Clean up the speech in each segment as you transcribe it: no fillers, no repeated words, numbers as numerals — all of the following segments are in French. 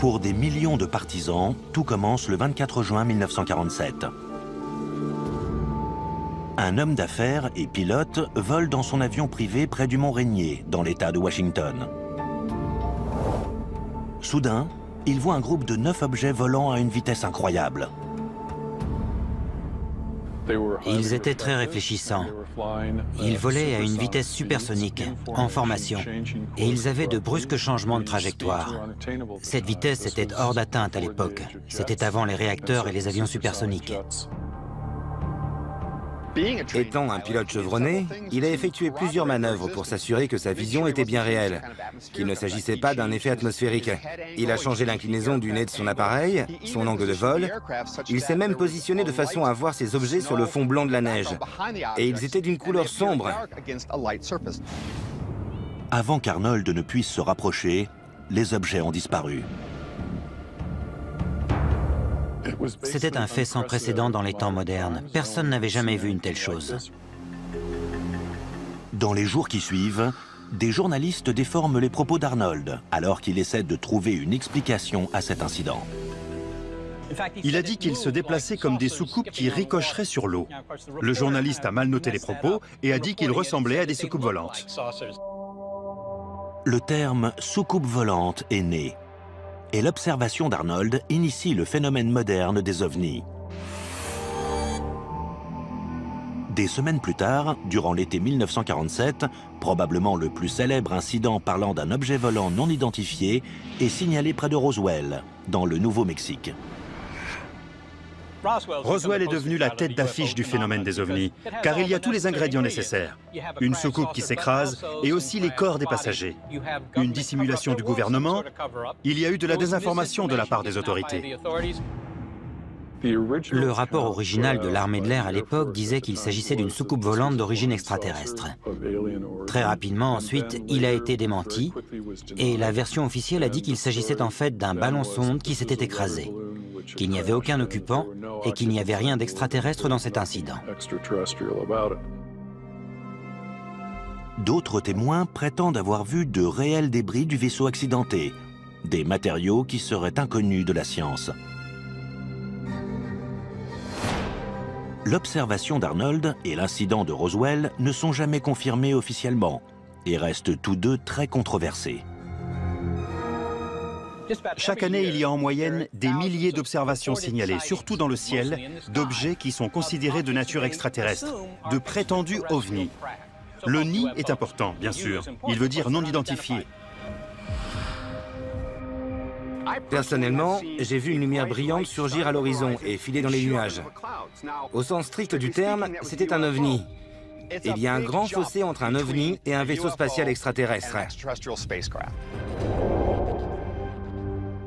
Pour des millions de partisans, tout commence le 24 juin 1947. Un homme d'affaires et pilote vole dans son avion privé près du mont Rainier, dans l'État de Washington. Soudain, il voit un groupe de 9 objets volant à une vitesse incroyable. Ils étaient très réfléchissants. Ils volaient à une vitesse supersonique, en formation, et ils avaient de brusques changements de trajectoire. Cette vitesse était hors d'atteinte à l'époque. C'était avant les réacteurs et les avions supersoniques. Étant un pilote chevronné, il a effectué plusieurs manœuvres pour s'assurer que sa vision était bien réelle, qu'il ne s'agissait pas d'un effet atmosphérique. Il a changé l'inclinaison du nez de son appareil, son angle de vol. Il s'est même positionné de façon à voir ces objets sur le fond blanc de la neige. Et ils étaient d'une couleur sombre. Avant qu'Arnold ne puisse se rapprocher, les objets ont disparu. C'était un fait sans précédent dans les temps modernes. Personne n'avait jamais vu une telle chose. Dans les jours qui suivent, des journalistes déforment les propos d'Arnold, alors qu'il essaie de trouver une explication à cet incident. Il a dit qu'il se déplaçait comme des soucoupes qui ricocheraient sur l'eau. Le journaliste a mal noté les propos et a dit qu'il ressemblait à des soucoupes volantes. Le terme « soucoupe volante » est né. Et l'observation d'Arnold initie le phénomène moderne des ovnis. Des semaines plus tard, durant l'été 1947, probablement le plus célèbre incident parlant d'un objet volant non identifié est signalé près de Roswell, dans le Nouveau-Mexique. Roswell est devenu la tête d'affiche du phénomène des ovnis, car il y a tous les ingrédients nécessaires. Une soucoupe qui s'écrase et aussi les corps des passagers. Une dissimulation du gouvernement. Il y a eu de la désinformation de la part des autorités. Le rapport original de l'armée de l'air à l'époque disait qu'il s'agissait d'une soucoupe volante d'origine extraterrestre. Très rapidement ensuite, il a été démenti et la version officielle a dit qu'il s'agissait en fait d'un ballon-sonde qui s'était écrasé, qu'il n'y avait aucun occupant et qu'il n'y avait rien d'extraterrestre dans cet incident. D'autres témoins prétendent avoir vu de réels débris du vaisseau accidenté, des matériaux qui seraient inconnus de la science. L'observation d'Arnold et l'incident de Roswell ne sont jamais confirmés officiellement et restent tous deux très controversés. Chaque année, il y a en moyenne des milliers d'observations signalées, surtout dans le ciel, d'objets qui sont considérés de nature extraterrestre, de prétendus ovnis. Le NI est important, bien sûr. Il veut dire non identifié. Personnellement, j'ai vu une lumière brillante surgir à l'horizon et filer dans les nuages. Au sens strict du terme, c'était un ovni. Il y a un grand fossé entre un ovni et un vaisseau spatial extraterrestre.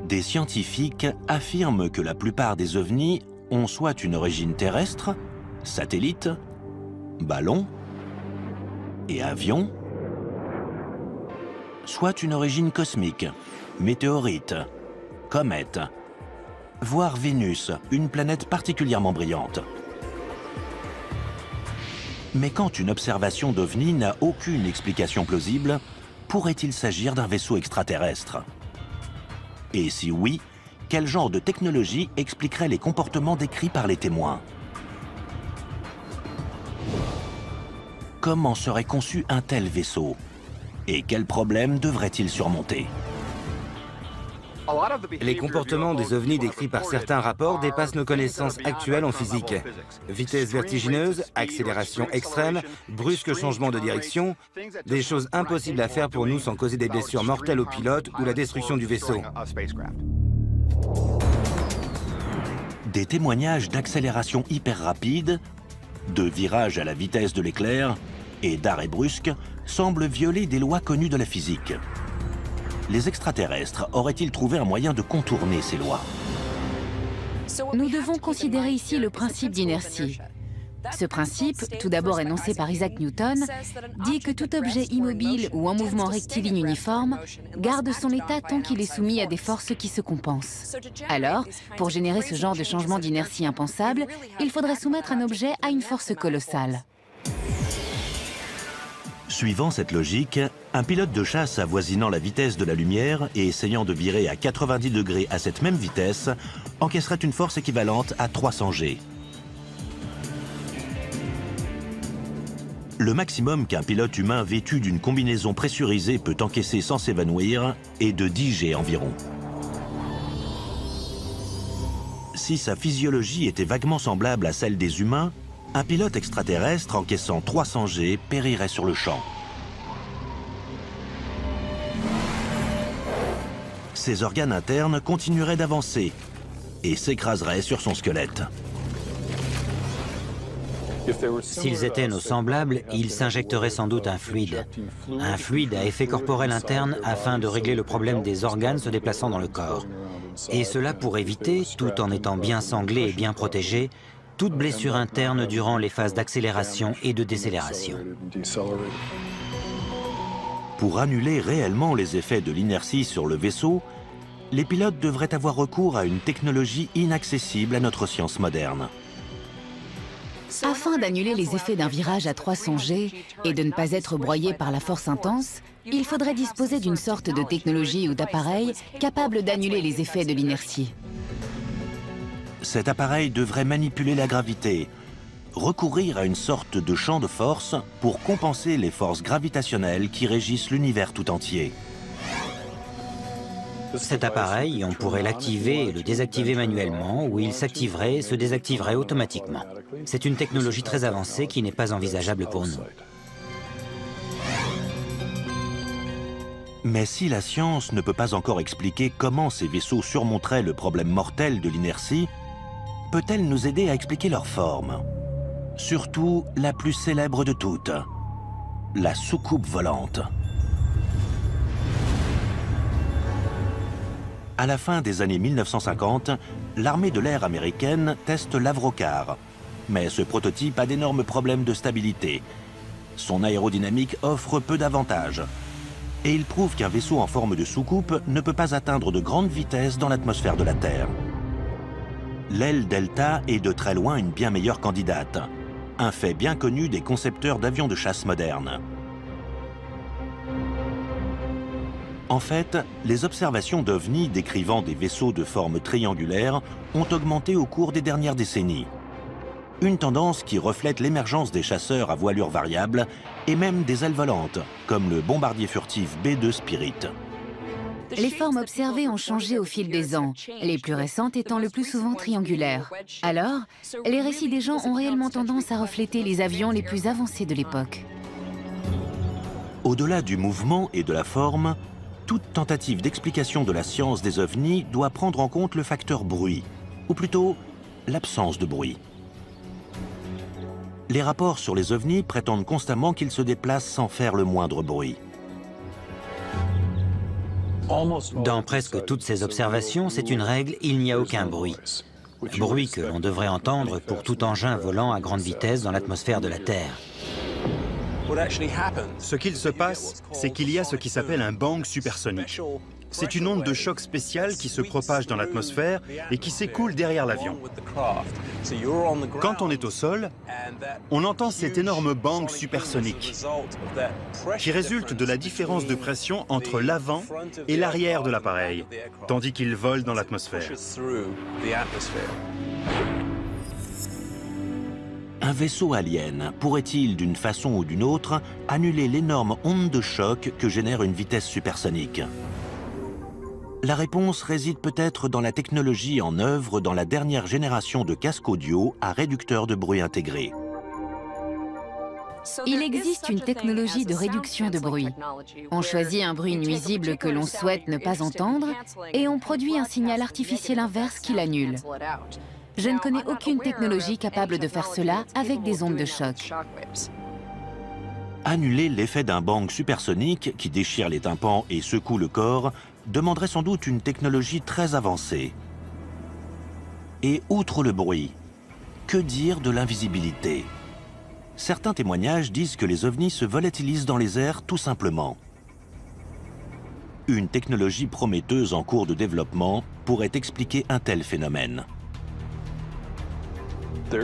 Des scientifiques affirment que la plupart des ovnis ont soit une origine terrestre, satellite, ballon et avion, soit une origine cosmique, météorite, comète, voire Vénus, une planète particulièrement brillante. Mais quand une observation d'OVNI n'a aucune explication plausible, pourrait-il s'agir d'un vaisseau extraterrestre? Et si oui, quel genre de technologie expliquerait les comportements décrits par les témoins? Comment serait conçu un tel vaisseau? Et quels problèmes devrait-il surmonter? Les comportements des ovnis décrits par certains rapports dépassent nos connaissances actuelles en physique. Vitesse vertigineuse, accélération extrême, brusque changement de direction, des choses impossibles à faire pour nous sans causer des blessures mortelles aux pilotes ou la destruction du vaisseau. Des témoignages d'accélération hyper rapide, de virage à la vitesse de l'éclair et d'arrêt brusque semblent violer des lois connues de la physique. Les extraterrestres auraient-ils trouvé un moyen de contourner ces lois? Nous devons considérer ici le principe d'inertie. Ce principe, tout d'abord énoncé par Isaac Newton, dit que tout objet immobile ou en mouvement rectiligne uniforme garde son état tant qu'il est soumis à des forces qui se compensent. Alors, pour générer ce genre de changement d'inertie impensable, il faudrait soumettre un objet à une force colossale. Suivant cette logique, un pilote de chasse avoisinant la vitesse de la lumière et essayant de virer à 90 degrés à cette même vitesse encaisserait une force équivalente à 300 G. Le maximum qu'un pilote humain vêtu d'une combinaison pressurisée peut encaisser sans s'évanouir est de 10 G environ. Si sa physiologie était vaguement semblable à celle des humains, un pilote extraterrestre encaissant 300 G périrait sur le champ. Ses organes internes continueraient d'avancer et s'écraseraient sur son squelette. S'ils étaient nos semblables, ils s'injecteraient sans doute un fluide à effet corporel interne afin de régler le problème des organes se déplaçant dans le corps. Et cela pour éviter, tout en étant bien sanglés et bien protégés, toute blessure interne durant les phases d'accélération et de décélération. Pour annuler réellement les effets de l'inertie sur le vaisseau, les pilotes devraient avoir recours à une technologie inaccessible à notre science moderne. Afin d'annuler les effets d'un virage à 300 G et de ne pas être broyé par la force intense, il faudrait disposer d'une sorte de technologie ou d'appareil capable d'annuler les effets de l'inertie. Cet appareil devrait manipuler la gravité, recourir à une sorte de champ de force pour compenser les forces gravitationnelles qui régissent l'univers tout entier. Cet appareil, on pourrait l'activer et le désactiver manuellement, ou il s'activerait et se désactiverait automatiquement. C'est une technologie très avancée qui n'est pas envisageable pour nous. Mais si la science ne peut pas encore expliquer comment ces vaisseaux surmonteraient le problème mortel de l'inertie, peut-elle nous aider à expliquer leur forme? Surtout la plus célèbre de toutes, la soucoupe volante. À la fin des années 1950, l'armée de l'air américaine teste l'Avrocar. Mais ce prototype a d'énormes problèmes de stabilité. Son aérodynamique offre peu d'avantages. Et il prouve qu'un vaisseau en forme de soucoupe ne peut pas atteindre de grandes vitesses dans l'atmosphère de la Terre. L'aile Delta est de très loin une bien meilleure candidate. Un fait bien connu des concepteurs d'avions de chasse modernes. En fait, les observations d'OVNI décrivant des vaisseaux de forme triangulaire ont augmenté au cours des dernières décennies. Une tendance qui reflète l'émergence des chasseurs à voilure variable et même des ailes volantes, comme le bombardier furtif B-2 Spirit. Les formes observées ont changé au fil des ans, les plus récentes étant le plus souvent triangulaires. Alors, les récits des gens ont réellement tendance à refléter les avions les plus avancés de l'époque. Au-delà du mouvement et de la forme, toute tentative d'explication de la science des ovnis doit prendre en compte le facteur bruit, ou plutôt l'absence de bruit. Les rapports sur les ovnis prétendent constamment qu'ils se déplacent sans faire le moindre bruit. Dans presque toutes ces observations, c'est une règle, il n'y a aucun bruit. Bruit que l'on devrait entendre pour tout engin volant à grande vitesse dans l'atmosphère de la Terre. Ce qu'il se passe, c'est qu'il y a ce qui s'appelle un bang supersonique. C'est une onde de choc spéciale qui se propage dans l'atmosphère et qui s'écoule derrière l'avion. Quand on est au sol, on entend cet énorme bang supersonique qui résulte de la différence de pression entre l'avant et l'arrière de l'appareil, tandis qu'il vole dans l'atmosphère. Un vaisseau alien pourrait-il, d'une façon ou d'une autre, annuler l'énorme onde de choc que génère une vitesse supersonique? La réponse réside peut-être dans la technologie en œuvre dans la dernière génération de casques audio à réducteur de bruit intégré. Il existe une technologie de réduction de bruit. On choisit un bruit nuisible que l'on souhaite ne pas entendre et on produit un signal artificiel inverse qui l'annule. Je ne connais aucune technologie capable de faire cela avec des ondes de choc. Annuler l'effet d'un bang supersonique qui déchire les tympans et secoue le corps demanderait sans doute une technologie très avancée. Et outre le bruit, que dire de l'invisibilité? Certains témoignages disent que les ovnis se volatilisent dans les airs tout simplement. Une technologie prometteuse en cours de développement pourrait expliquer un tel phénomène.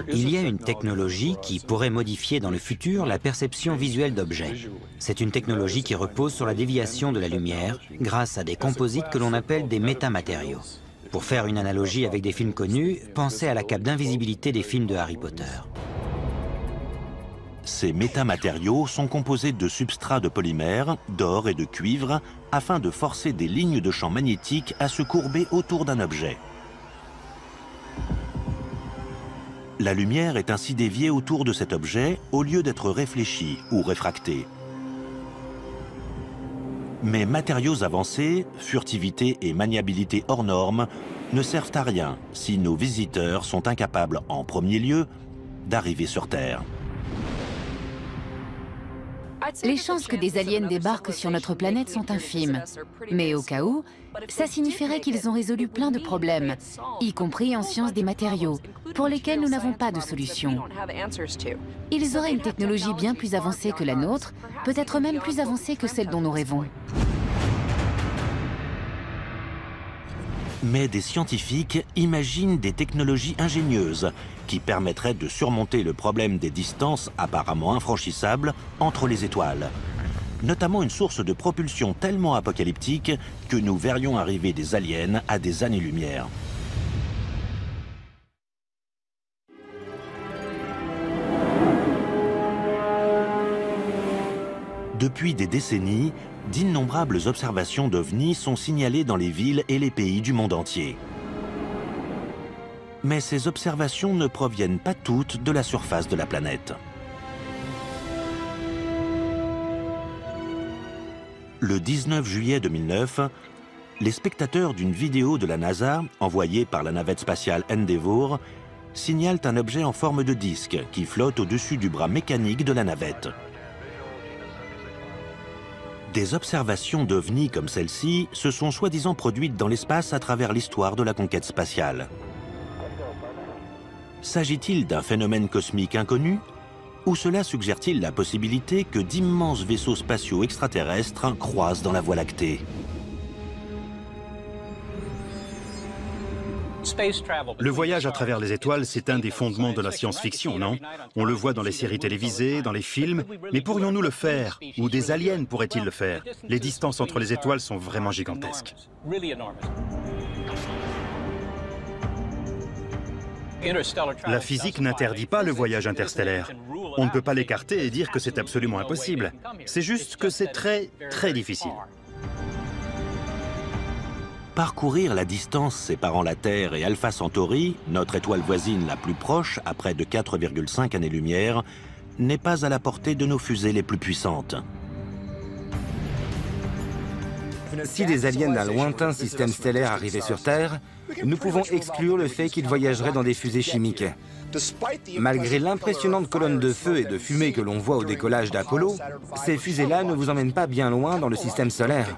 Il y a une technologie qui pourrait modifier dans le futur la perception visuelle d'objets. C'est une technologie qui repose sur la déviation de la lumière grâce à des composites que l'on appelle des métamatériaux. Pour faire une analogie avec des films connus, pensez à la cape d'invisibilité des films de Harry Potter. Ces métamatériaux sont composés de substrats de polymère, d'or et de cuivre afin de forcer des lignes de champ magnétique à se courber autour d'un objet. La lumière est ainsi déviée autour de cet objet au lieu d'être réfléchie ou réfractée. Mais matériaux avancés, furtivité et maniabilité hors normes ne servent à rien si nos visiteurs sont incapables, en premier lieu, d'arriver sur Terre. Les chances que des aliens débarquent sur notre planète sont infimes. Mais au cas où, ça signifierait qu'ils ont résolu plein de problèmes, y compris en sciences des matériaux, pour lesquels nous n'avons pas de solution. Ils auraient une technologie bien plus avancée que la nôtre, peut-être même plus avancée que celle dont nous rêvons. Mais des scientifiques imaginent des technologies ingénieuses qui permettraient de surmonter le problème des distances apparemment infranchissables entre les étoiles. Notamment une source de propulsion tellement apocalyptique que nous verrions arriver des aliens à des années-lumière. Depuis des décennies, d'innombrables observations d'OVNI sont signalées dans les villes et les pays du monde entier. Mais ces observations ne proviennent pas toutes de la surface de la planète. Le 19 juillet 2009, les spectateurs d'une vidéo de la NASA, envoyée par la navette spatiale Endeavour, signalent un objet en forme de disque qui flotte au-dessus du bras mécanique de la navette. Des observations d'OVNI comme celle-ci se sont soi-disant produites dans l'espace à travers l'histoire de la conquête spatiale. S'agit-il d'un phénomène cosmique inconnu? Ou cela suggère-t-il la possibilité que d'immenses vaisseaux spatiaux extraterrestres croisent dans la Voie lactée? Le voyage à travers les étoiles, c'est un des fondements de la science-fiction, non? On le voit dans les séries télévisées, dans les films, mais pourrions-nous le faire? Ou des aliens pourraient-ils le faire? Les distances entre les étoiles sont vraiment gigantesques. La physique n'interdit pas le voyage interstellaire. On ne peut pas l'écarter et dire que c'est absolument impossible. C'est juste que c'est très, très difficile. Parcourir la distance séparant la Terre et Alpha Centauri, notre étoile voisine la plus proche, à près de 4,5 années-lumière, n'est pas à la portée de nos fusées les plus puissantes. Si des aliens d'un lointain système stellaire arrivaient sur Terre, nous pouvons exclure le fait qu'ils voyageraient dans des fusées chimiques. Malgré l'impressionnante colonne de feu et de fumée que l'on voit au décollage d'Apollo, ces fusées-là ne vous emmènent pas bien loin dans le système solaire.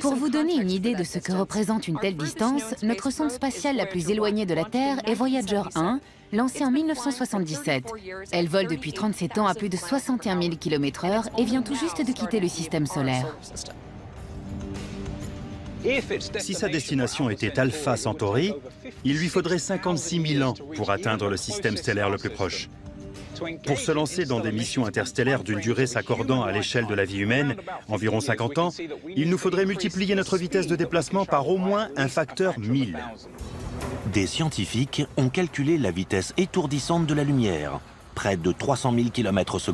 Pour vous donner une idée de ce que représente une telle distance, notre sonde spatiale la plus éloignée de la Terre est Voyager 1, lancée en 1977. Elle vole depuis 37 ans à plus de 61 000 km/h et vient tout juste de quitter le système solaire. Si sa destination était Alpha Centauri, il lui faudrait 56 000 ans pour atteindre le système stellaire le plus proche. Pour se lancer dans des missions interstellaires d'une durée s'accordant à l'échelle de la vie humaine, environ 50 ans, il nous faudrait multiplier notre vitesse de déplacement par au moins un facteur 1000. Des scientifiques ont calculé la vitesse étourdissante de la lumière, près de 300 000 km/s.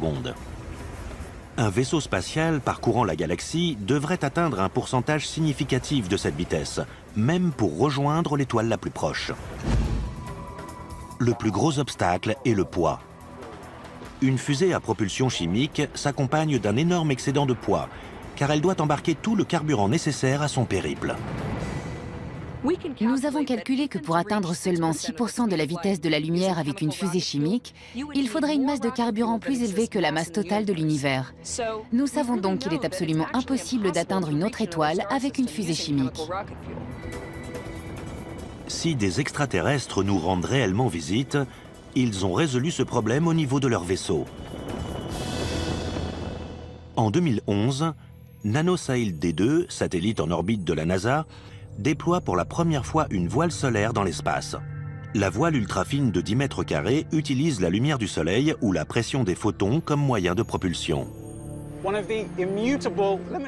Un vaisseau spatial parcourant la galaxie devrait atteindre un pourcentage significatif de cette vitesse, même pour rejoindre l'étoile la plus proche. Le plus gros obstacle est le poids. Une fusée à propulsion chimique s'accompagne d'un énorme excédent de poids, car elle doit embarquer tout le carburant nécessaire à son périple. Nous avons calculé que pour atteindre seulement 6% de la vitesse de la lumière avec une fusée chimique, il faudrait une masse de carburant plus élevée que la masse totale de l'univers. Nous savons donc qu'il est absolument impossible d'atteindre une autre étoile avec une fusée chimique. Si des extraterrestres nous rendent réellement visite, ils ont résolu ce problème au niveau de leur vaisseau. En 2011, NanoSail D2, satellite en orbite de la NASA, déploie pour la première fois une voile solaire dans l'espace. La voile ultra-fine de 10 mètres carrés utilise la lumière du Soleil ou la pression des photons comme moyen de propulsion.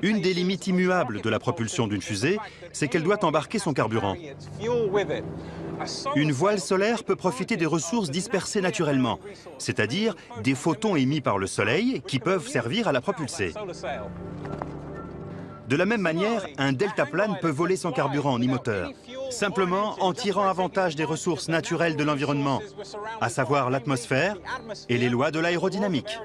Une des limites immuables de la propulsion d'une fusée, c'est qu'elle doit embarquer son carburant. Une voile solaire peut profiter des ressources dispersées naturellement, c'est-à-dire des photons émis par le Soleil qui peuvent servir à la propulser. De la même manière, un deltaplane peut voler son carburant en e-moteur, simplement en tirant avantage des ressources naturelles de l'environnement, à savoir l'atmosphère et les lois de l'aérodynamique.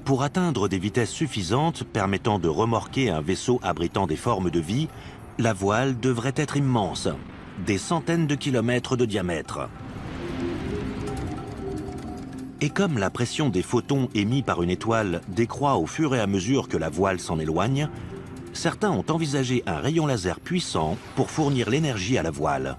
Pour atteindre des vitesses suffisantes permettant de remorquer un vaisseau abritant des formes de vie, la voile devrait être immense, des centaines de kilomètres de diamètre. Et comme la pression des photons émis par une étoile décroît au fur et à mesure que la voile s'en éloigne, certains ont envisagé un rayon laser puissant pour fournir l'énergie à la voile.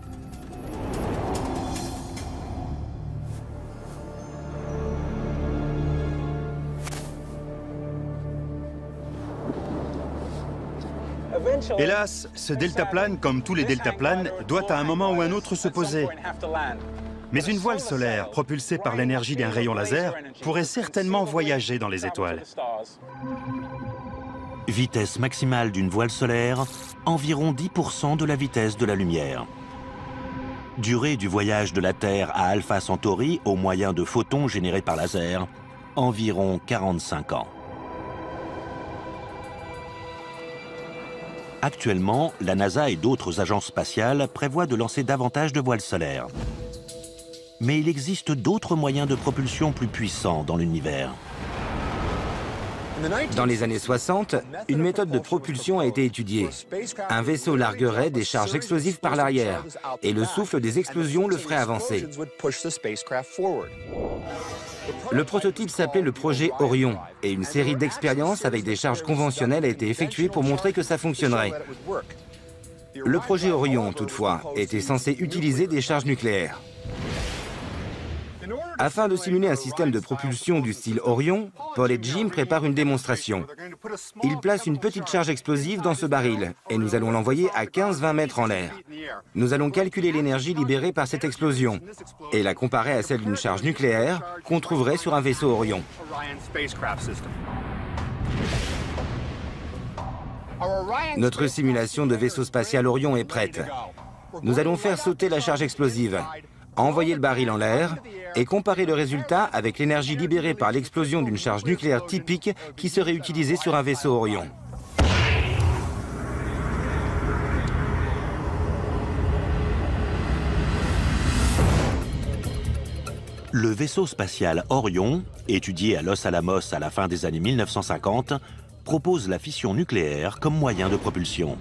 Hélas, ce deltaplane, comme tous les deltaplanes, doit à un moment ou un autre se poser. Mais une voile solaire, propulsée par l'énergie d'un rayon laser, pourrait certainement voyager dans les étoiles. Vitesse maximale d'une voile solaire, environ 10% de la vitesse de la lumière. Durée du voyage de la Terre à Alpha Centauri au moyen de photons générés par laser, environ 45 ans. Actuellement, la NASA et d'autres agences spatiales prévoient de lancer davantage de voiles solaires. Mais il existe d'autres moyens de propulsion plus puissants dans l'univers. Dans les années 60, une méthode de propulsion a été étudiée. Un vaisseau larguerait des charges explosives par l'arrière, et le souffle des explosions le ferait avancer. Le prototype s'appelait le projet Orion, et une série d'expériences avec des charges conventionnelles a été effectuée pour montrer que ça fonctionnerait. Le projet Orion, toutefois, était censé utiliser des charges nucléaires. Afin de simuler un système de propulsion du style Orion, Paul et Jim préparent une démonstration. Ils placent une petite charge explosive dans ce baril et nous allons l'envoyer à 15-20 mètres en l'air. Nous allons calculer l'énergie libérée par cette explosion et la comparer à celle d'une charge nucléaire qu'on trouverait sur un vaisseau Orion. Notre simulation de vaisseau spatial Orion est prête. Nous allons faire sauter la charge explosive, envoyer le baril en l'air et comparer le résultat avec l'énergie libérée par l'explosion d'une charge nucléaire typique qui serait utilisée sur un vaisseau Orion. Le vaisseau spatial Orion, étudié à Los Alamos à la fin des années 1950, propose la fission nucléaire comme moyen de propulsion.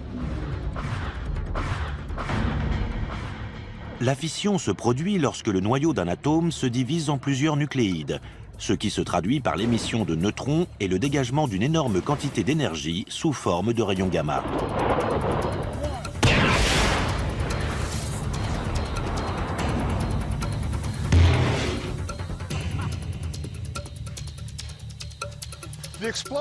La fission se produit lorsque le noyau d'un atome se divise en plusieurs nucléides, ce qui se traduit par l'émission de neutrons et le dégagement d'une énorme quantité d'énergie sous forme de rayons gamma.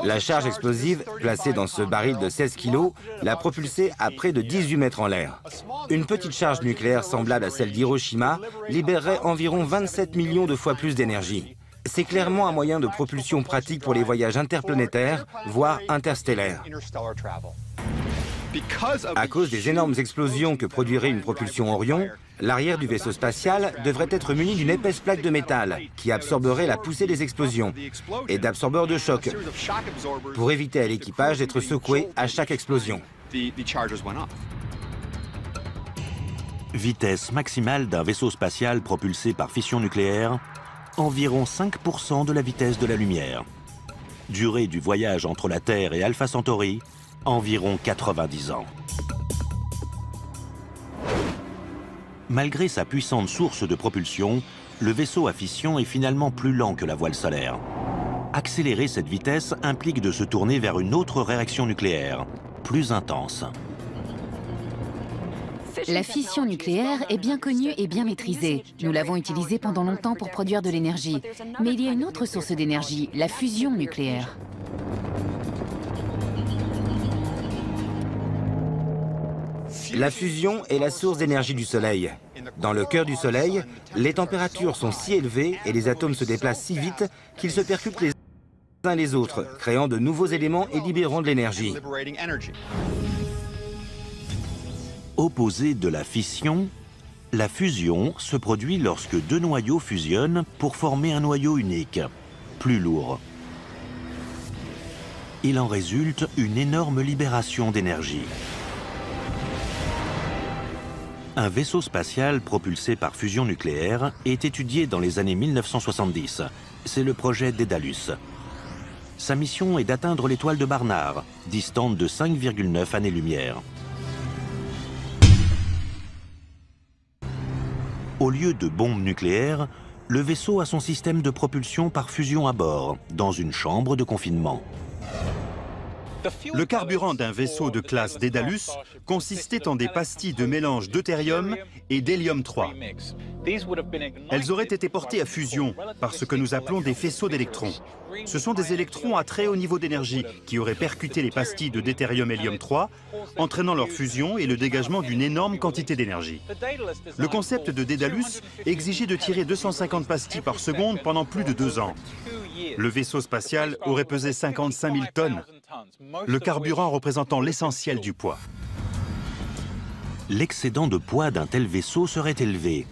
La charge explosive, placée dans ce baril de 16 kg, l'a propulsé à près de 18 mètres en l'air. Une petite charge nucléaire semblable à celle d'Hiroshima libérerait environ 27 millions de fois plus d'énergie. C'est clairement un moyen de propulsion pratique pour les voyages interplanétaires, voire interstellaires. À cause des énormes explosions que produirait une propulsion Orion, l'arrière du vaisseau spatial devrait être muni d'une épaisse plaque de métal qui absorberait la poussée des explosions et d'absorbeurs de choc pour éviter à l'équipage d'être secoué à chaque explosion. Vitesse maximale d'un vaisseau spatial propulsé par fission nucléaire, environ 5% de la vitesse de la lumière. Durée du voyage entre la Terre et Alpha Centauri, environ 90 ans. Malgré sa puissante source de propulsion, le vaisseau à fission est finalement plus lent que la voile solaire. Accélérer cette vitesse implique de se tourner vers une autre réaction nucléaire, plus intense. La fission nucléaire est bien connue et bien maîtrisée. Nous l'avons utilisée pendant longtemps pour produire de l'énergie. Mais il y a une autre source d'énergie, la fusion nucléaire. La fusion est la source d'énergie du Soleil. Dans le cœur du Soleil, les températures sont si élevées et les atomes se déplacent si vite qu'ils se percutent les uns les autres, créant de nouveaux éléments et libérant de l'énergie. Opposée de la fission, la fusion se produit lorsque deux noyaux fusionnent pour former un noyau unique, plus lourd. Il en résulte une énorme libération d'énergie. Un vaisseau spatial propulsé par fusion nucléaire est étudié dans les années 1970. C'est le projet Daedalus. Sa mission est d'atteindre l'étoile de Barnard, distante de 5,9 années-lumière. Au lieu de bombes nucléaires, le vaisseau a son système de propulsion par fusion à bord, dans une chambre de confinement. Le carburant d'un vaisseau de classe Daedalus consistait en des pastilles de mélange deutérium et d'hélium-3. Elles auraient été portées à fusion par ce que nous appelons des faisceaux d'électrons. Ce sont des électrons à très haut niveau d'énergie qui auraient percuté les pastilles de deutérium-hélium-3, entraînant leur fusion et le dégagement d'une énorme quantité d'énergie. Le concept de Daedalus exigeait de tirer 250 pastilles par seconde pendant plus de 2 ans. Le vaisseau spatial aurait pesé 55 000 tonnes, le carburant représentant l'essentiel du poids. L'excédent de poids d'un tel vaisseau serait élevé.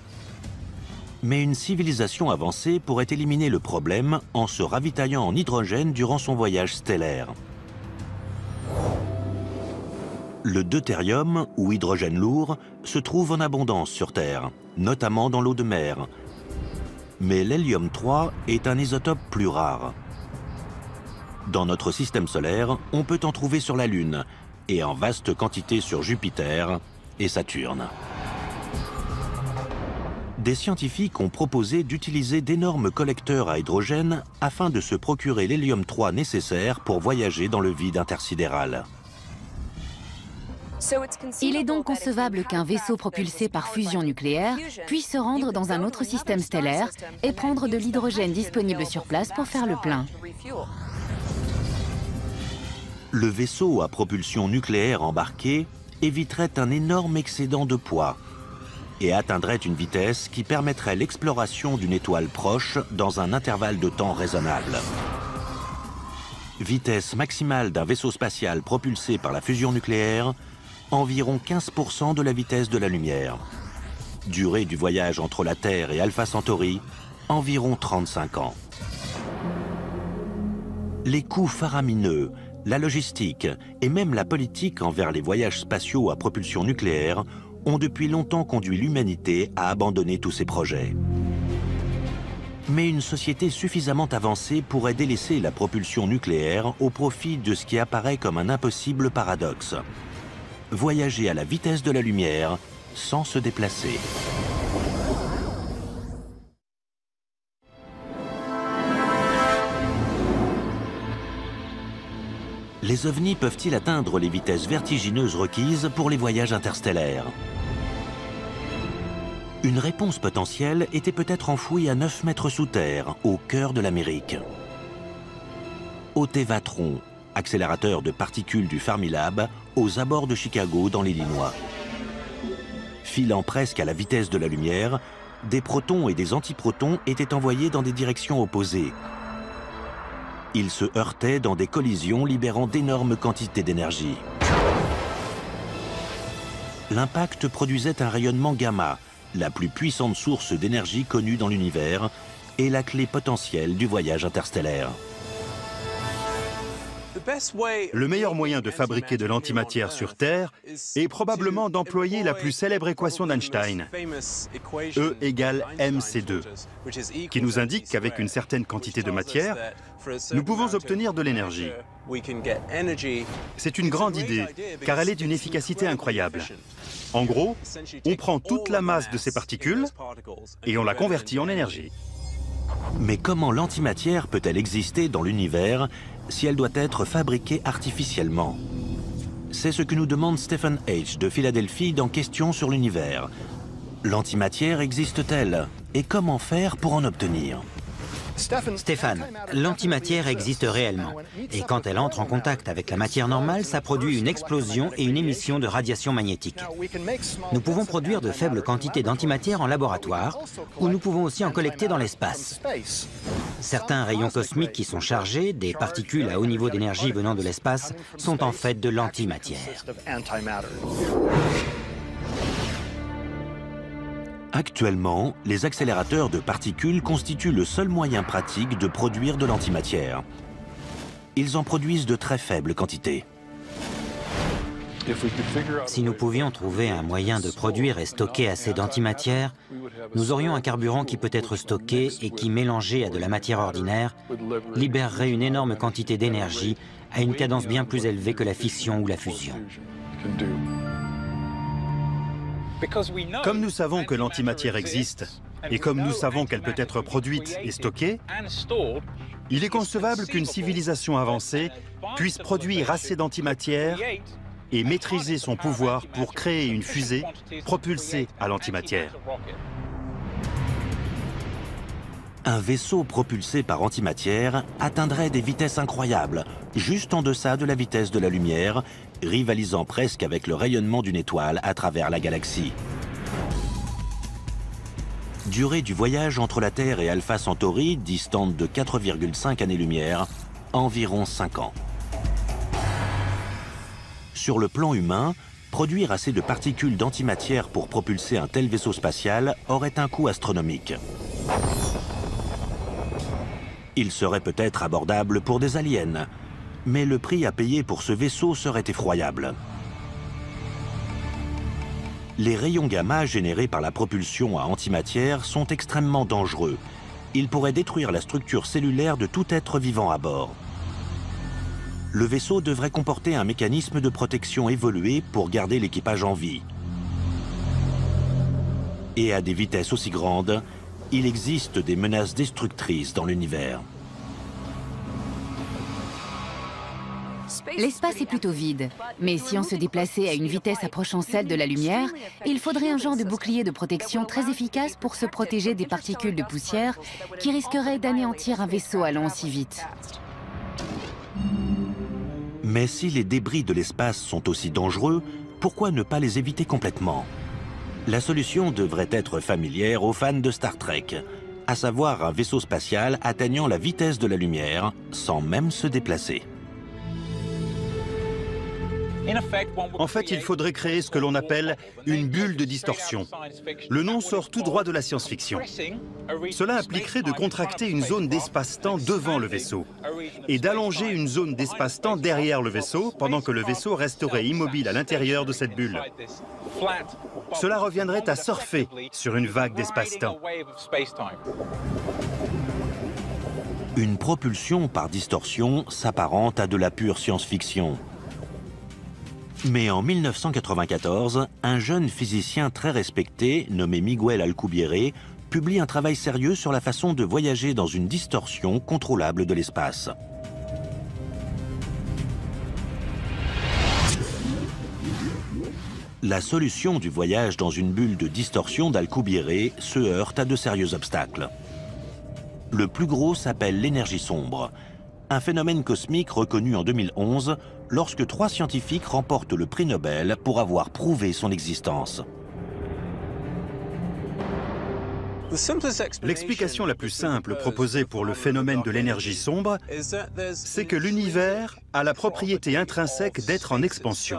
Mais une civilisation avancée pourrait éliminer le problème en se ravitaillant en hydrogène durant son voyage stellaire. Le deutérium, ou hydrogène lourd, se trouve en abondance sur Terre, notamment dans l'eau de mer. Mais l'hélium-3 est un isotope plus rare. Dans notre système solaire, on peut en trouver sur la Lune et en vaste quantité sur Jupiter et Saturne. Des scientifiques ont proposé d'utiliser d'énormes collecteurs à hydrogène afin de se procurer l'hélium-3 nécessaire pour voyager dans le vide intersidéral. Il est donc concevable qu'un vaisseau propulsé par fusion nucléaire puisse se rendre dans un autre système stellaire et prendre de l'hydrogène disponible sur place pour faire le plein. Le vaisseau à propulsion nucléaire embarqué éviterait un énorme excédent de poids et atteindrait une vitesse qui permettrait l'exploration d'une étoile proche dans un intervalle de temps raisonnable. Vitesse maximale d'un vaisseau spatial propulsé par la fusion nucléaire, environ 15% de la vitesse de la lumière. Durée du voyage entre la Terre et Alpha Centauri, environ 35 ans. Les coûts faramineux, la logistique et même la politique envers les voyages spatiaux à propulsion nucléaire ont depuis longtemps conduit l'humanité à abandonner tous ces projets. Mais une société suffisamment avancée pourrait délaisser la propulsion nucléaire au profit de ce qui apparaît comme un impossible paradoxe. Voyager à la vitesse de la lumière sans se déplacer. Les ovnis peuvent-ils atteindre les vitesses vertigineuses requises pour les voyages interstellaires? Une réponse potentielle était peut-être enfouie à 9 mètres sous terre, au cœur de l'Amérique. Au Tevatron, accélérateur de particules du Fermilab, aux abords de Chicago, dans l'Illinois. Filant presque à la vitesse de la lumière, des protons et des antiprotons étaient envoyés dans des directions opposées. Ils se heurtaient dans des collisions libérant d'énormes quantités d'énergie. L'impact produisait un rayonnement gamma, la plus puissante source d'énergie connue dans l'univers et la clé potentielle du voyage interstellaire. Le meilleur moyen de fabriquer de l'antimatière sur Terre est probablement d'employer la plus célèbre équation d'Einstein, E égale mc2, qui nous indique qu'avec une certaine quantité de matière, nous pouvons obtenir de l'énergie. C'est une grande idée, car elle est d'une efficacité incroyable. En gros, on prend toute la masse de ces particules et on la convertit en énergie. Mais comment l'antimatière peut-elle exister dans l'univers si elle doit être fabriquée artificiellement? C'est ce que nous demande Stephen H. de Philadelphie dans Questions sur l'univers. L'antimatière existe-t-elle? Et comment faire pour en obtenir? Stéphane, l'antimatière existe réellement. Et quand elle entre en contact avec la matière normale, ça produit une explosion et une émission de radiation magnétique. Nous pouvons produire de faibles quantités d'antimatière en laboratoire, ou nous pouvons aussi en collecter dans l'espace. Certains rayons cosmiques qui sont chargés, des particules à haut niveau d'énergie venant de l'espace, sont en fait de l'antimatière. Actuellement, les accélérateurs de particules constituent le seul moyen pratique de produire de l'antimatière. Ils en produisent de très faibles quantités. Si nous pouvions trouver un moyen de produire et stocker assez d'antimatière, nous aurions un carburant qui peut être stocké et qui, mélangé à de la matière ordinaire, libérerait une énorme quantité d'énergie à une cadence bien plus élevée que la fission ou la fusion. Comme nous savons que l'antimatière existe, et comme nous savons qu'elle peut être produite et stockée, il est concevable qu'une civilisation avancée puisse produire assez d'antimatière et maîtriser son pouvoir pour créer une fusée propulsée à l'antimatière. Un vaisseau propulsé par antimatière atteindrait des vitesses incroyables, juste en deçà de la vitesse de la lumière, rivalisant presque avec le rayonnement d'une étoile à travers la galaxie. Durée du voyage entre la Terre et Alpha Centauri, distante de 4,5 années-lumière, environ 5 ans. Sur le plan humain, produire assez de particules d'antimatière pour propulser un tel vaisseau spatial aurait un coût astronomique. Il serait peut-être abordable pour des aliens, mais le prix à payer pour ce vaisseau serait effroyable. Les rayons gamma générés par la propulsion à antimatière sont extrêmement dangereux. Ils pourraient détruire la structure cellulaire de tout être vivant à bord. Le vaisseau devrait comporter un mécanisme de protection évolué pour garder l'équipage en vie. Et à des vitesses aussi grandes, il existe des menaces destructrices dans l'univers. L'espace est plutôt vide, mais si on se déplaçait à une vitesse approchant celle de la lumière, il faudrait un genre de bouclier de protection très efficace pour se protéger des particules de poussière qui risqueraient d'anéantir un vaisseau allant aussi vite. Mais si les débris de l'espace sont aussi dangereux, pourquoi ne pas les éviter complètement? La solution devrait être familière aux fans de Star Trek, à savoir un vaisseau spatial atteignant la vitesse de la lumière sans même se déplacer. En fait, il faudrait créer ce que l'on appelle une bulle de distorsion. Le nom sort tout droit de la science-fiction. Cela impliquerait de contracter une zone d'espace-temps devant le vaisseau et d'allonger une zone d'espace-temps derrière le vaisseau pendant que le vaisseau resterait immobile à l'intérieur de cette bulle. Cela reviendrait à surfer sur une vague d'espace-temps. Une propulsion par distorsion s'apparente à de la pure science-fiction. Mais en 1994, un jeune physicien très respecté, nommé Miguel Alcubierre, publie un travail sérieux sur la façon de voyager dans une distorsion contrôlable de l'espace. La solution du voyage dans une bulle de distorsion d'Alcubierre se heurte à de sérieux obstacles. Le plus gros s'appelle l'énergie sombre, un phénomène cosmique reconnu en 2011 lorsque 3 scientifiques remportent le prix Nobel pour avoir prouvé son existence. L'explication la plus simple proposée pour le phénomène de l'énergie sombre, c'est que l'univers a la propriété intrinsèque d'être en expansion.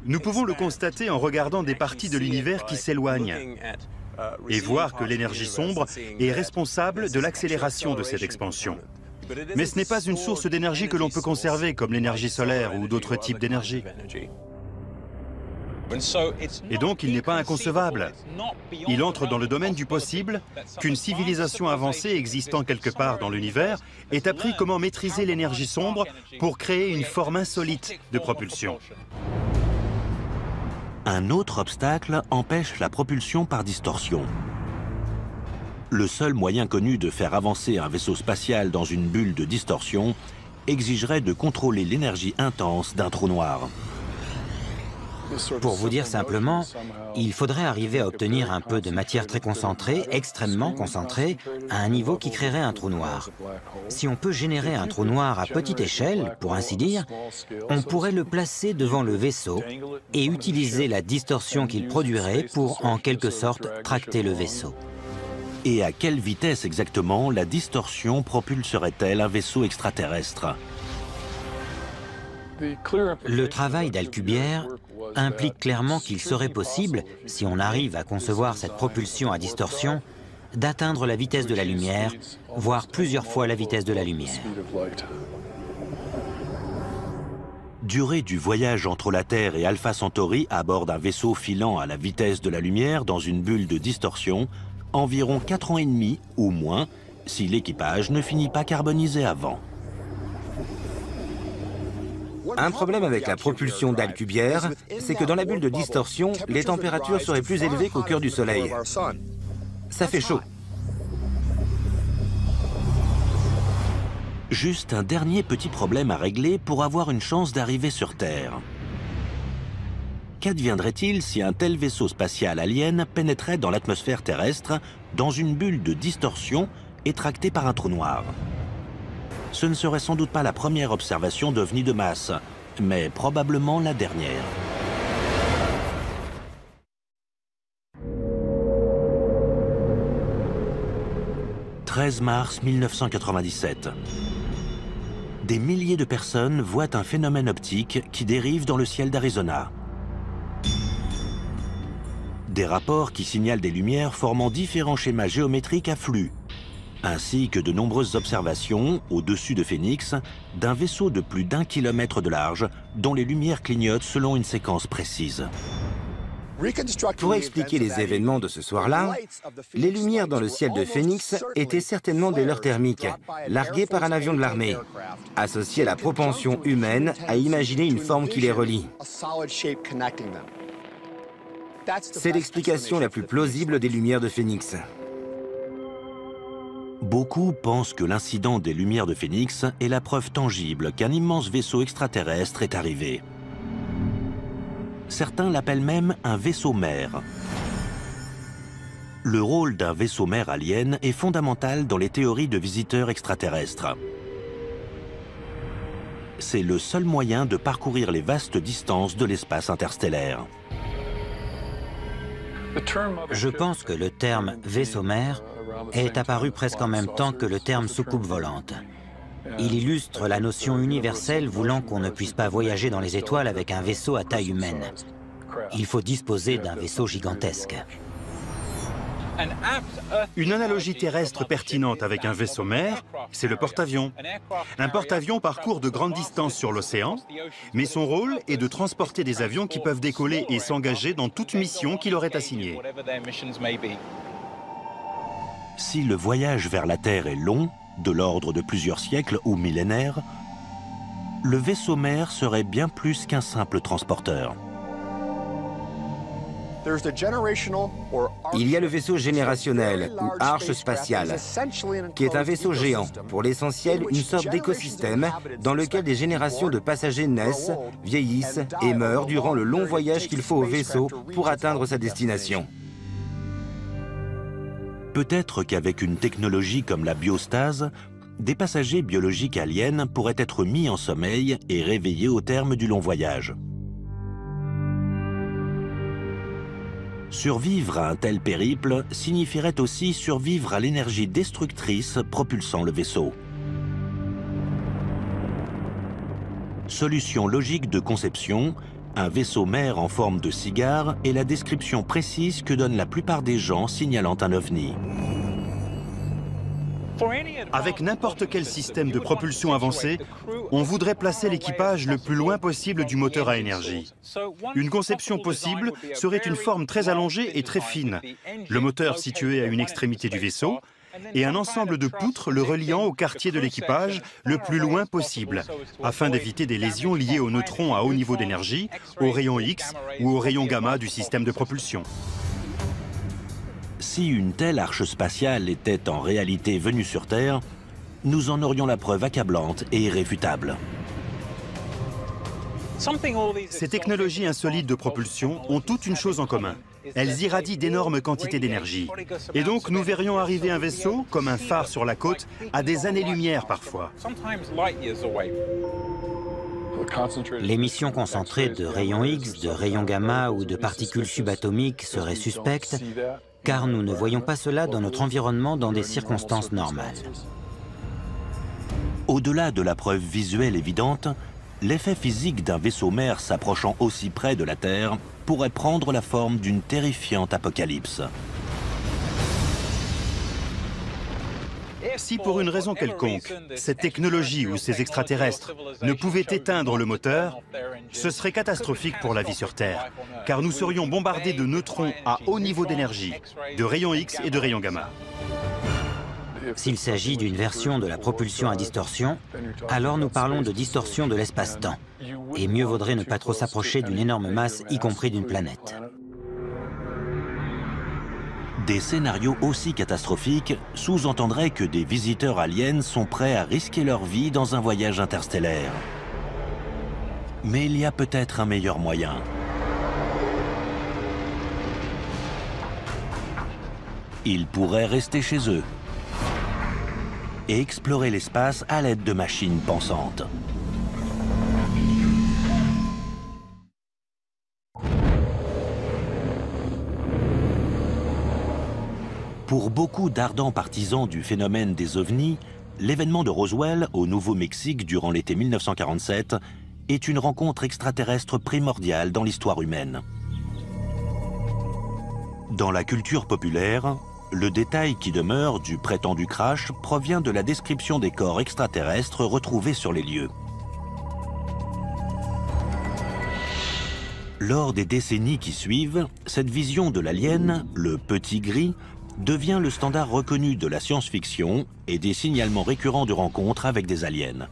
Nous pouvons le constater en regardant des parties de l'univers qui s'éloignent et voir que l'énergie sombre est responsable de l'accélération de cette expansion. Mais ce n'est pas une source d'énergie que l'on peut conserver, comme l'énergie solaire ou d'autres types d'énergie. Et donc, il n'est pas inconcevable. Il entre dans le domaine du possible qu'une civilisation avancée existant quelque part dans l'univers ait appris comment maîtriser l'énergie sombre pour créer une forme insolite de propulsion. Un autre obstacle empêche la propulsion par distorsion. Le seul moyen connu de faire avancer un vaisseau spatial dans une bulle de distorsion exigerait de contrôler l'énergie intense d'un trou noir. Pour vous dire simplement, il faudrait arriver à obtenir un peu de matière très concentrée, extrêmement concentrée, à un niveau qui créerait un trou noir. Si on peut générer un trou noir à petite échelle, pour ainsi dire, on pourrait le placer devant le vaisseau et utiliser la distorsion qu'il produirait pour, en quelque sorte, tracter le vaisseau. Et à quelle vitesse exactement la distorsion propulserait-elle un vaisseau extraterrestre? Le travail d'Alcubierre implique clairement qu'il serait possible, si on arrive à concevoir cette propulsion à distorsion, d'atteindre la vitesse de la lumière, voire plusieurs fois la vitesse de la lumière. Durée du voyage entre la Terre et Alpha Centauri à bord d'un vaisseau filant à la vitesse de la lumière dans une bulle de distorsion, environ 4 ans et demi ou moins, si l'équipage ne finit pas carbonisé avant. Un problème avec la propulsion d'Alcubierre, c'est que dans la bulle de distorsion, les températures seraient plus élevées qu'au cœur du Soleil. Ça fait chaud. Juste un dernier petit problème à régler pour avoir une chance d'arriver sur Terre. Qu'adviendrait-il si un tel vaisseau spatial alien pénétrait dans l'atmosphère terrestre, dans une bulle de distorsion et tracté par un trou noir? Ce ne serait sans doute pas la première observation d'ovnis de masse, mais probablement la dernière. « 13 mars 1997. Des milliers de personnes voient un phénomène optique qui dérive dans le ciel d'Arizona. Des rapports qui signalent des lumières formant différents schémas géométriques à flux, ainsi que de nombreuses observations, au-dessus de Phoenix, d'un vaisseau de plus d'1 kilomètre de large, dont les lumières clignotent selon une séquence précise. Pour expliquer les événements de ce soir-là, les lumières dans le ciel de Phoenix étaient certainement des leurres thermiques, larguées par un avion de l'armée, associées à la propension humaine à imaginer une forme qui les relie. C'est l'explication la plus plausible des lumières de Phoenix. Beaucoup pensent que l'incident des lumières de Phoenix est la preuve tangible qu'un immense vaisseau extraterrestre est arrivé. Certains l'appellent même un vaisseau-mère. Le rôle d'un vaisseau-mère alien est fondamental dans les théories de visiteurs extraterrestres. C'est le seul moyen de parcourir les vastes distances de l'espace interstellaire. Je pense que le terme « vaisseau-mère » est apparu presque en même temps que le terme « soucoupe volante ». Il illustre la notion universelle voulant qu'on ne puisse pas voyager dans les étoiles avec un vaisseau à taille humaine. Il faut disposer d'un vaisseau gigantesque. Une analogie terrestre pertinente avec un vaisseau-mère, c'est le porte-avions. Un porte-avions parcourt de grandes distances sur l'océan, mais son rôle est de transporter des avions qui peuvent décoller et s'engager dans toute mission qui leur est assignée. Si le voyage vers la Terre est long, de l'ordre de plusieurs siècles ou millénaires, le vaisseau-mère serait bien plus qu'un simple transporteur. Il y a le vaisseau générationnel, ou arche spatiale, qui est un vaisseau géant, pour l'essentiel une sorte d'écosystème dans lequel des générations de passagers naissent, vieillissent et meurent durant le long voyage qu'il faut au vaisseau pour atteindre sa destination. Peut-être qu'avec une technologie comme la biostase, des passagers biologiques aliens pourraient être mis en sommeil et réveillés au terme du long voyage. Survivre à un tel périple signifierait aussi survivre à l'énergie destructrice propulsant le vaisseau. Solution logique de conception, un vaisseau-mère en forme de cigare est la description précise que donnent la plupart des gens signalant un ovni. Avec n'importe quel système de propulsion avancé, on voudrait placer l'équipage le plus loin possible du moteur à énergie. Une conception possible serait une forme très allongée et très fine, le moteur situé à une extrémité du vaisseau, et un ensemble de poutres le reliant au quartier de l'équipage le plus loin possible, afin d'éviter des lésions liées aux neutrons à haut niveau d'énergie, aux rayons X ou aux rayons gamma du système de propulsion. Si une telle arche spatiale était en réalité venue sur Terre, nous en aurions la preuve accablante et irréfutable. Ces technologies insolites de propulsion ont toutes une chose en commun. Elles irradient d'énormes quantités d'énergie. Et donc nous verrions arriver un vaisseau, comme un phare sur la côte, à des années-lumière parfois. L'émission concentrée de rayons X, de rayons gamma ou de particules subatomiques serait suspecte, car nous ne voyons pas cela dans notre environnement dans des circonstances normales. Au-delà de la preuve visuelle évidente, l'effet physique d'un vaisseau mère s'approchant aussi près de la Terre pourrait prendre la forme d'une terrifiante apocalypse. Si pour une raison quelconque, cette technologie ou ces extraterrestres ne pouvaient éteindre le moteur, ce serait catastrophique pour la vie sur Terre, car nous serions bombardés de neutrons à haut niveau d'énergie, de rayons X et de rayons gamma. S'il s'agit d'une version de la propulsion à distorsion, alors nous parlons de distorsion de l'espace-temps. Et mieux vaudrait ne pas trop s'approcher d'une énorme masse, y compris d'une planète. Des scénarios aussi catastrophiques sous-entendraient que des visiteurs aliens sont prêts à risquer leur vie dans un voyage interstellaire. Mais il y a peut-être un meilleur moyen. Ils pourraient rester chez eux et explorer l'espace à l'aide de machines pensantes. Pour beaucoup d'ardents partisans du phénomène des ovnis, l'événement de Roswell au Nouveau-Mexique durant l'été 1947 est une rencontre extraterrestre primordiale dans l'histoire humaine. Dans la culture populaire, le détail qui demeure du prétendu crash provient de la description des corps extraterrestres retrouvés sur les lieux. Lors des décennies qui suivent, cette vision de l'alien, le petit gris, devient le standard reconnu de la science-fiction et des signalements récurrents de rencontres avec des aliens.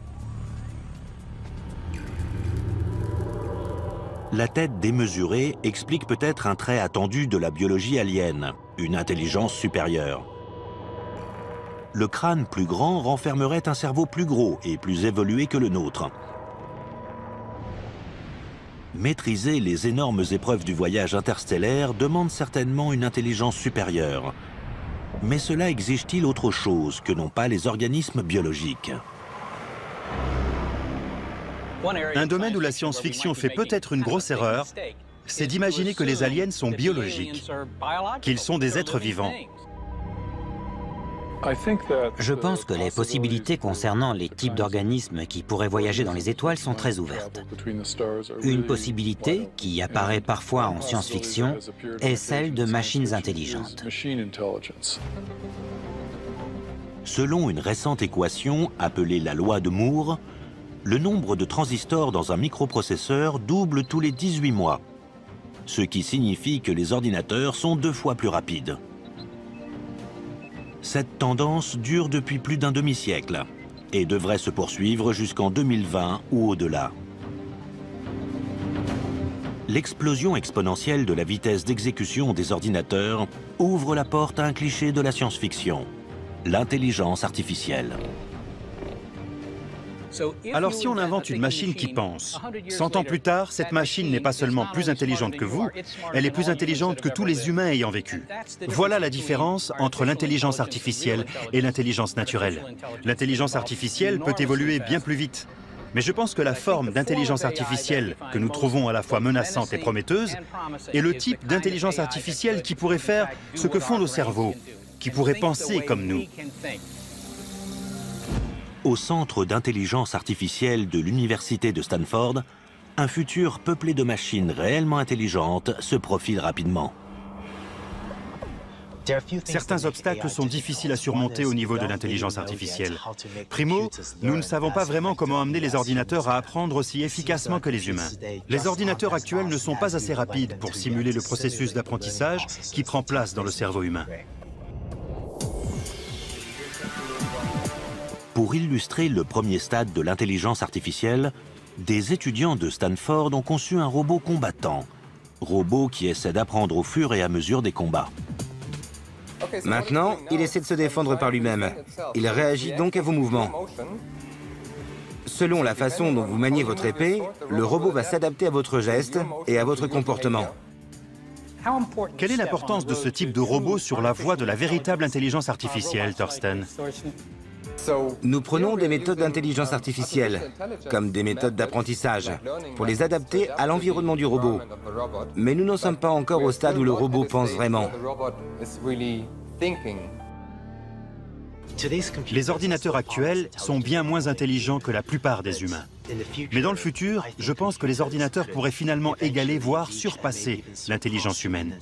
La tête démesurée explique peut-être un trait attendu de la biologie alien, une intelligence supérieure. Le crâne plus grand renfermerait un cerveau plus gros et plus évolué que le nôtre. Maîtriser les énormes épreuves du voyage interstellaire demande certainement une intelligence supérieure. Mais cela exige-t-il autre chose que n'ont pas les organismes biologiques ? Un domaine où la science-fiction fait peut-être une grosse erreur, c'est d'imaginer que les aliens sont biologiques, qu'ils sont des êtres vivants. Je pense que les possibilités concernant les types d'organismes qui pourraient voyager dans les étoiles sont très ouvertes. Une possibilité, qui apparaît parfois en science-fiction, est celle de machines intelligentes. Selon une récente équation appelée la loi de Moore, le nombre de transistors dans un microprocesseur double tous les 18 mois, ce qui signifie que les ordinateurs sont 2 fois plus rapides. Cette tendance dure depuis plus d'un demi-siècle et devrait se poursuivre jusqu'en 2020 ou au-delà. L'explosion exponentielle de la vitesse d'exécution des ordinateurs ouvre la porte à un cliché de la science-fiction, l'intelligence artificielle. Alors si on invente une machine qui pense, 100 ans plus tard, cette machine n'est pas seulement plus intelligente que vous, elle est plus intelligente que tous les humains ayant vécu. Voilà la différence entre l'intelligence artificielle et l'intelligence naturelle. L'intelligence artificielle peut évoluer bien plus vite. Mais je pense que la forme d'intelligence artificielle que nous trouvons à la fois menaçante et prometteuse est le type d'intelligence artificielle qui pourrait faire ce que font nos cerveaux, qui pourrait penser comme nous. Au centre d'intelligence artificielle de l'université de Stanford, un futur peuplé de machines réellement intelligentes se profile rapidement. Certains obstacles sont difficiles à surmonter au niveau de l'intelligence artificielle. Primo, nous ne savons pas vraiment comment amener les ordinateurs à apprendre aussi efficacement que les humains. Les ordinateurs actuels ne sont pas assez rapides pour simuler le processus d'apprentissage qui prend place dans le cerveau humain. Pour illustrer le premier stade de l'intelligence artificielle, des étudiants de Stanford ont conçu un robot combattant, robot qui essaie d'apprendre au fur et à mesure des combats. Maintenant, il essaie de se défendre par lui-même. Il réagit donc à vos mouvements. Selon la façon dont vous maniez votre épée, le robot va s'adapter à votre geste et à votre comportement. Quelle est l'importance de ce type de robot sur la voie de la véritable intelligence artificielle, Thorsten? Nous prenons des méthodes d'intelligence artificielle, comme des méthodes d'apprentissage, pour les adapter à l'environnement du robot. Mais nous n'en sommes pas encore au stade où le robot pense vraiment. Les ordinateurs actuels sont bien moins intelligents que la plupart des humains. Mais dans le futur, je pense que les ordinateurs pourraient finalement égaler, voire surpasser l'intelligence humaine.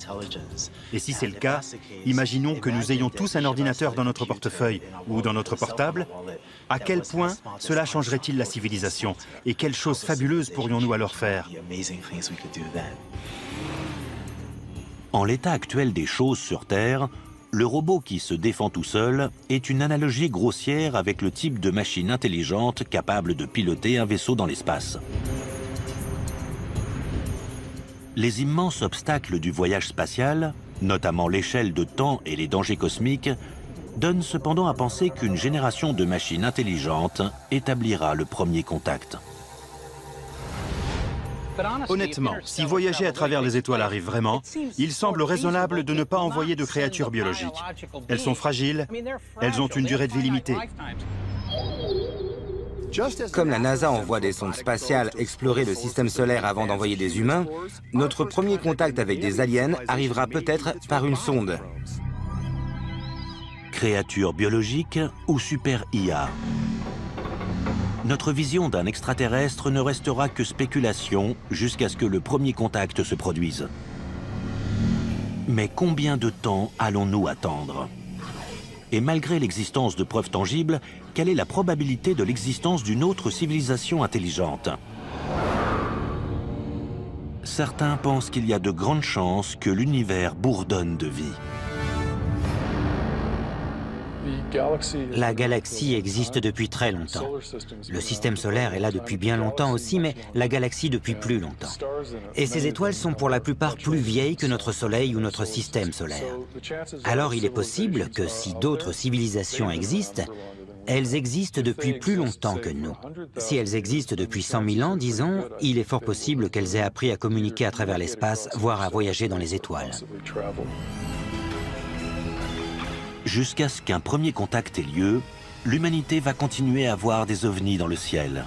Et si c'est le cas, imaginons que nous ayons tous un ordinateur dans notre portefeuille ou dans notre portable. À quel point cela changerait-il la civilisation? Et quelles choses fabuleuses pourrions-nous alors faire? En l'état actuel des choses sur Terre, le robot qui se défend tout seul est une analogie grossière avec le type de machine intelligente capable de piloter un vaisseau dans l'espace. Les immenses obstacles du voyage spatial, notamment l'échelle de temps et les dangers cosmiques, donnent cependant à penser qu'une génération de machines intelligentes établira le premier contact. Honnêtement, si voyager à travers les étoiles arrive vraiment, il semble raisonnable de ne pas envoyer de créatures biologiques. Elles sont fragiles, elles ont une durée de vie limitée. Comme la NASA envoie des sondes spatiales explorer le système solaire avant d'envoyer des humains, notre premier contact avec des aliens arrivera peut-être par une sonde. Créatures biologiques ou super IA? Notre vision d'un extraterrestre ne restera que spéculation jusqu'à ce que le premier contact se produise. Mais combien de temps allons-nous attendre? Et malgré l'existence de preuves tangibles, quelle est la probabilité de l'existence d'une autre civilisation intelligente? Certains pensent qu'il y a de grandes chances que l'univers bourdonne de vie. La galaxie existe depuis très longtemps. Le système solaire est là depuis bien longtemps aussi, mais la galaxie depuis plus longtemps. Et ces étoiles sont pour la plupart plus vieilles que notre Soleil ou notre système solaire. Alors il est possible que si d'autres civilisations existent, elles existent depuis plus longtemps que nous. Si elles existent depuis 100 000 ans, disons, il est fort possible qu'elles aient appris à communiquer à travers l'espace, voire à voyager dans les étoiles. Jusqu'à ce qu'un premier contact ait lieu, l'humanité va continuer à voir des ovnis dans le ciel.